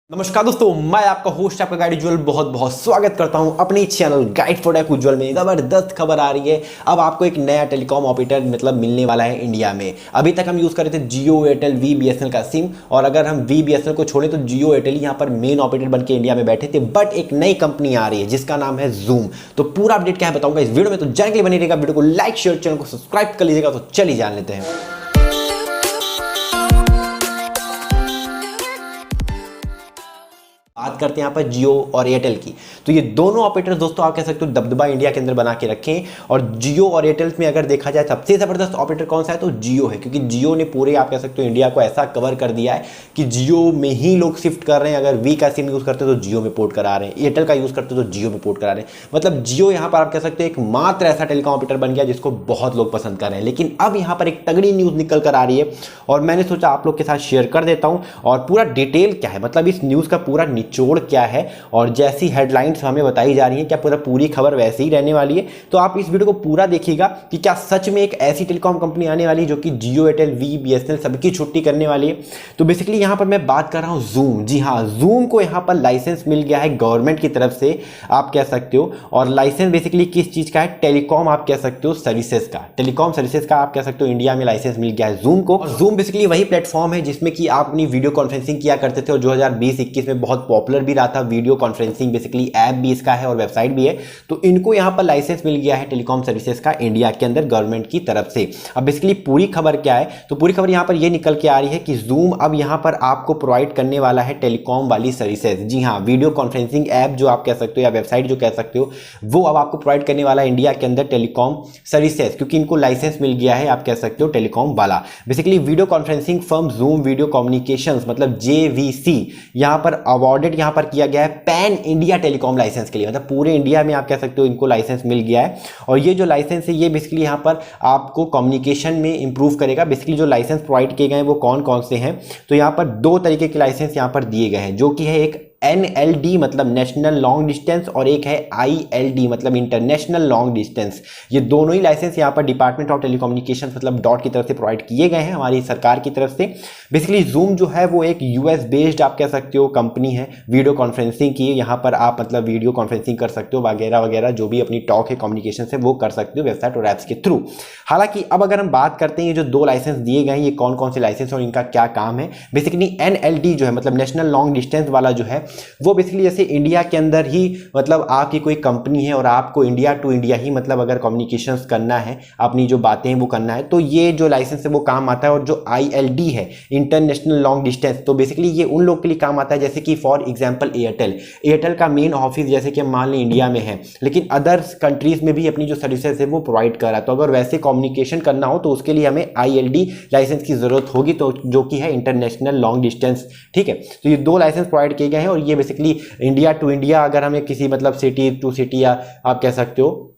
नमस्कार दोस्तों, मैं आपका होस्ट आपका गाइड उज्ज्वल बहुत बहुत स्वागत करता हूं अपने चैनल गाइड फॉर टेक उज्ज्वल में। जबरदस्त खबर आ रही है। अब आपको एक नया टेलीकॉम ऑपरेटर मिलने वाला है इंडिया में। अभी तक हम यूज़ कर रहे थे जियो एयरटेल वी बीएसएनएल का सिम, और अगर हम वी बीएसएनएल को छोड़े तो जियो एयरटेल यहाँ पर मेन ऑपरेटर बन के इंडिया में बैठे थे। बट एक नई कंपनी आ रही है जिसका नाम है जूम। तो पूरा अपडेट क्या है बताऊंगा इस वीडियो में, तो जानने के लिए बने रहेगा। वीडियो को लाइक शेयर, चैनल को सब्सक्राइब कर लीजिएगा। तो चलिए जान लेते हैं। बात करते हैं यहाँ पर जियो और एयरटेल की। तो ये दोनों ऑपरेटर्स दोस्तों आप कह सकते हो दबदबा इंडिया के अंदर बना के रखे हैं। और जियो और एयरटेल में अगर देखा जाए सबसे जबरदस्त ऑपरेटर कौन सा है तो जियो है, क्योंकि जियो ने पूरे आप कह सकते हो इंडिया को ऐसा कवर कर दिया है कि जियो में ही लोग शिफ्ट कर रहे हैं। अगर वी का सिम यूज करते तो जियो में पोर्ट करा रहे हैं, एयरटेल का यूज करते तो जियो में पोर्ट करा रहे हैं। मतलब जियो यहाँ पर आप कह सकते हो एक मात्र ऐसा टेलीकॉम ऑपरेटर बन गया जिसको बहुत लोग पसंद कर रहे हैं। लेकिन अब यहाँ पर एक तगड़ी न्यूज निकल कर आ रही है और मैंने सोचा आप लोग के साथ शेयर कर देता हूँ। और पूरा डिटेल क्या है, मतलब इस न्यूज का पूरा निचोड़ क्या है, और जैसी हेडलाइंस हमें बताई जा रही हैं क्या पूरी खबर वैसे ही रहने वाली है। तो आप इस वीडियो को पूरा देखिएगा कि क्या सच में एक ऐसी टेलीकॉम कंपनी आने वाली है जो कि जियो एयरटेल वी बीएसएनएल सबकी छुट्टी करने वाली है। तो बेसिकली यहां पर मैं बात कर रहा हूं जूम। जी हां, जूम को यहां पर लाइसेंस मिल गया है गवर्नमेंट की तरफ से, आप कह सकते हो। और लाइसेंस बेसिकली किस चीज का है, टेलीकॉम आप कह सकते हो सर्विसेज का, टेलीकॉम सर्विसेज का आप कह सकते हो इंडिया में लाइसेंस मिल गया है जूम को। और जूम बेसिकली वही प्लेटफॉर्म है जिसमें कि आप अपनी वीडियो कॉन्फ्रेंसिंग किया करते थे और 2020-21 में बहुत पॉपुलर भी रहा था। वीडियो कॉन्फ्रेंसिंग बेसिकली ऐप भी इसका है और वेबसाइट भी है। तो इनको यहां पर लाइसेंस मिल गया है टेलीकॉम सर्विसेज का इंडिया के अंदर गवर्नमेंट की तरफ से। अब बेसिकली पूरी खबर क्या है, तो पूरी खबर यहां पर यह निकल के आ रही है कि जूम अब यहां पर आपको प्रोवाइड करने वाला है टेलीकॉम वाली सर्विसेज। जी हां, वीडियो कॉन्फ्रेंसिंग ऐप जो आप कह सकते हो या वेबसाइट जो कह सकते हो, वो अब आपको प्रोवाइड करने वाला है इंडिया के अंदर टेलीकॉम सर्विसेज, क्योंकि इनको लाइसेंस मिल गया है आप कह सकते हो टेलीकॉम वाला। Basically video conferencing firm zoom video communications मतलब जेवीसी यहां पर अवॉर्डेड यहां पर किया गया है पैन इंडिया टेलीकॉम लाइसेंस के लिए। मतलब पूरे इंडिया में आप कह सकते हो इनको लाइसेंस मिल गया है। और ये जो लाइसेंस है ये बेसिकली यहाँ पर आपको कम्युनिकेशन में इंप्रूव करेगा। बेसिकली जो लाइसेंस प्रोवाइड किए गए हैं वो कौन कौन से हैं, तो यहाँ पर दो तरीके के लाइसेंस यहाँ पर दिए गए हैं, जो कि है एक NLD मतलब नेशनल लॉन्ग डिस्टेंस और एक है ILD मतलब इंटरनेशनल लॉन्ग डिस्टेंस। ये दोनों ही लाइसेंस यहाँ पर डिपार्टमेंट ऑफ टेलीकम्युनिकेशन मतलब डॉट की तरफ से प्रोवाइड किए गए हैं हमारी सरकार की तरफ से। बेसिकली जूम जो है वो एक US बेस्ड आप कह सकते हो कंपनी है वीडियो कॉन्फ्रेंसिंग की। यहाँ पर आप मतलब वीडियो कॉन्फ्रेंसिंग कर सकते हो वगैरह वगैरह, जो भी अपनी टॉक है कम्युनिकेशन से वो कर सकते हो वेबसाइट और ऐप्स के थ्रू। हालांकि अब अगर हम बात करते हैं ये जो दो लाइसेंस दिए गए हैं ये कौन कौन से लाइसेंस और इनका क्या काम है। बेसिकली NLD जो है मतलब नेशनल लॉन्ग डिस्टेंस वाला जो है वो बेसिकली जैसे इंडिया के अंदर ही मतलब आपकी कोई कंपनी है और आपको इंडिया टू इंडिया ही मतलब अगर कम्युनिकेशंस करना है, अपनी जो बातें हैं वो करना है, तो ये जो लाइसेंस है वो काम आता है। और जो ILD है इंटरनेशनल लॉन्ग डिस्टेंस, तो बेसिकली ये उन लोग के लिए काम आता है जैसे कि फॉर एग्जांपल एयरटेल का मेन ऑफिस जैसे कि हम मान लें इंडिया में है, लेकिन अदर्स कंट्रीज में भी अपनी जो सर्विसेज है वो प्रोवाइड कर रहा है। तो अगर वैसे कम्युनिकेशन करना हो तो उसके लिए हमें ILD लाइसेंस की जरूरत होगी, तो जो कि है इंटरनेशनल लॉन्ग डिस्टेंस। ठीक है, तो ये दो लाइसेंस प्रोवाइड किए गए हैं और ये बेसिकली इंडिया टू इंडिया अगर हमें किसी मतलब सिटी टू सिटी या आप कह सकते हो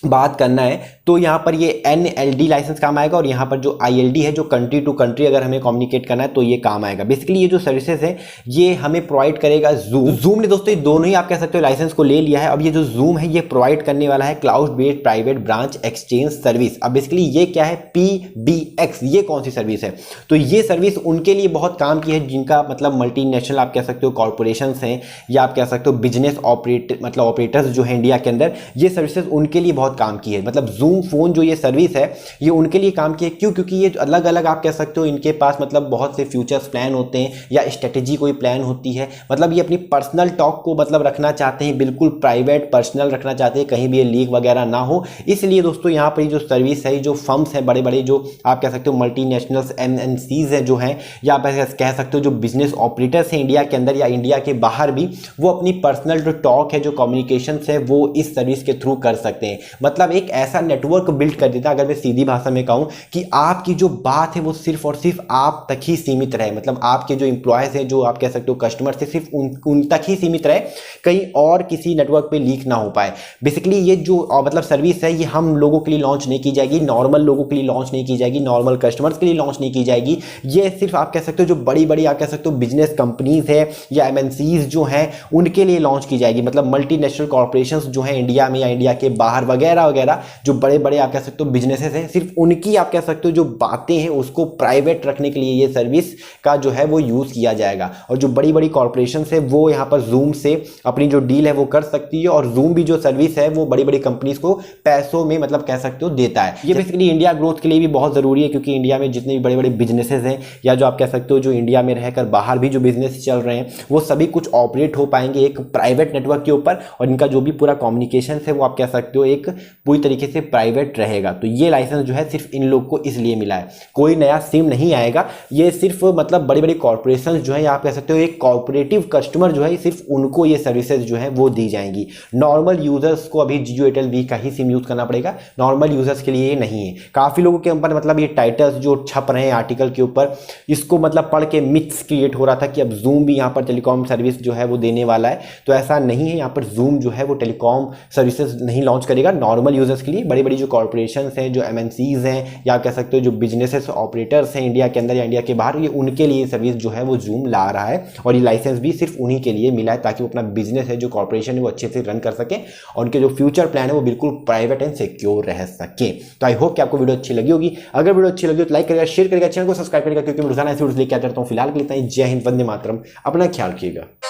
बात करना है तो यहाँ पर ये NLD लाइसेंस काम आएगा। और यहाँ पर जो ILD है जो कंट्री टू कंट्री अगर हमें कम्युनिकेट करना है तो ये काम आएगा। बेसिकली ये जो सर्विसेज है ये हमें प्रोवाइड करेगा जूम ने। दोस्तों ये दोनों ही आप कह सकते हो लाइसेंस को ले लिया है। अब ये जो जूम है ये प्रोवाइड करने वाला है cloud based private branch exchange service. अब बेसिकली ये क्या है, PBX, ये कौन सी सर्विस है, तो ये सर्विस उनके लिए बहुत काम की है जिनका मतलब मल्टीनेशनल आप कह सकते हो कॉर्पोरेशन हैं या आप कह सकते हो बिजनेस ऑपरेटर्स जो है इंडिया के अंदर, ये सर्विसेज उनके लिए बहुत काम की है। मतलब जूम फोन जो ये सर्विस है ये उनके लिए काम की है। क्यों, क्योंकि ये अलग अलग आप कह सकते हो इनके पास मतलब बहुत से फ्यूचर्स प्लान होते हैं या स्ट्रेटेजी कोई प्लान होती है। मतलब ये अपनी पर्सनल टॉक को मतलब रखना चाहते हैं, बिल्कुल प्राइवेट पर्सनल रखना चाहते हैं, कहीं भी ये लीक वगैरह ना हो। इसलिए दोस्तों यहाँ पर जो सर्विस है, जो फर्म्स हैं बड़े बड़े जो आप कह सकते हो मल्टीनेशनल्स MNCs हैं जो हैं, या आप कह सकते हो जो बिजनेस ऑपरेटर्स हैं इंडिया के अंदर या इंडिया के बाहर भी, वो अपनी पर्सनल जो टॉक है जो कम्युनिकेशन है वो इस सर्विस के थ्रू कर सकते हैं। मतलब एक ऐसा नेटवर्क बिल्ड कर देता है, अगर मैं सीधी भाषा में कहूं कि आपकी जो बात है वो सिर्फ और सिर्फ आप तक ही सीमित रहे। मतलब आपके जो एम्प्लॉयज हैं जो आप कह सकते हो कस्टमर से सिर्फ उन तक ही सीमित रहे, कहीं और किसी नेटवर्क पे लीक ना हो पाए। बेसिकली ये जो मतलब सर्विस है ये हम लोगों के लिए लॉन्च नहीं की जाएगी, नॉर्मल लोगों के लिए लॉन्च नहीं की जाएगी, नॉर्मल कस्टमर्स के लिए लॉन्च नहीं की जाएगी। ये सिर्फ आप कह सकते हो जो बड़ी बड़ी आप कह सकते हो बिजनेस कंपनीज है या MNCs जो हैं उनके लिए लॉन्च की जाएगी। मतलब मल्टीनेशनल कॉर्पोरेशंस जो है इंडिया में या इंडिया के बाहर वगैरह वगैरह वगैरह जो बड़े बड़े आप कह सकते हो बिजनेसेस हैं, सिर्फ उनकी आप कह सकते हो जो बातें हैं उसको प्राइवेट रखने के लिए ये सर्विस का जो है वो यूज़ किया जाएगा। और जो बड़ी बड़ी कॉर्पोरेशन है वो यहाँ पर जूम से अपनी जो डील है वो कर सकती है, और जूम भी जो सर्विस है वो बड़ी बड़ी कंपनीज को पैसों में मतलब कह सकते हो देता है। ये बेसिकली इंडिया ग्रोथ के लिए भी बहुत ज़रूरी है, क्योंकि इंडिया में जितने भी बड़े बड़े बिजनेसेस हैं या जो आप कह सकते हो जो इंडिया में रहकर बाहर भी जो बिजनेस चल रहे हैं वो सभी कुछ ऑपरेट हो पाएंगे एक प्राइवेट नेटवर्क के ऊपर, और इनका जो भी पूरा कम्युनिकेशन है वो आप कह सकते हो एक पूरी तरीके से प्राइवेट रहेगा। तो ये लाइसेंस जो है सिर्फ इन लोग को इसलिए मिला है, कोई नया सिम नहीं आएगा, ये सिर्फ मतलब बड़ी बड़ी कॉर्पोरेशन जो है आप कह सकते हो एक कॉर्पोरेटिव कस्टमर जो है सिर्फ उनको ये सर्विसेज जो है वो दी जाएंगी। नॉर्मल यूजर्स को अभी जियो एयरटेल वी का ही सिम यूज करना पड़ेगा, नॉर्मल यूजर्स के लिए ये नहीं है। काफी लोगों के ऊपर मतलब ये टाइटल्स जो छप रहे हैं आर्टिकल के ऊपर, इसको मतलब पढ़ के मिथ्स क्रिएट हो रहा था कि अब जूम भी यहाँ पर टेलीकॉम सर्विस जो है वो देने वाला है, तो ऐसा नहीं है। यहाँ पर जूम जो है वो टेलीकॉम सर्विसेज नहीं लॉन्च करेगा, नॉर्मल यूजर्स के लिए बड़ी बड़ी जो कॉर्पोरेशन हैं जो MNCs हैं या कह सकते हो जो बिजनेसेस ऑपरेटर्स हैं इंडिया के अंदर या इंडिया के बाहर, ये उनके लिए सर्विस जो है वो जूम ला रहा है। और ये लाइसेंस भी सिर्फ उन्हीं के लिए मिला है ताकि वो अपना बिजनेस है जो कॉर्पोरेशन है वो अच्छे से रन कर सके और उनके जो फ्यूचर प्लान है वो बिल्कुल प्राइवेट एंड सिक्योर रह सके। तो आई होप कि आपको वीडियो अच्छी लगी होगी। अगर वीडियो अच्छी लगी तो लाइक करेगा, शेयर करेगा, चैनल को सब्सक्राइब करेगा, क्योंकि मैं रोजाना ऐसे वीडियोस लेके आता रहता हूं। फिलहाल के लिए इतना ही। जय हिंद, वंदे मातरम, अपना ख्याल रखिएगा।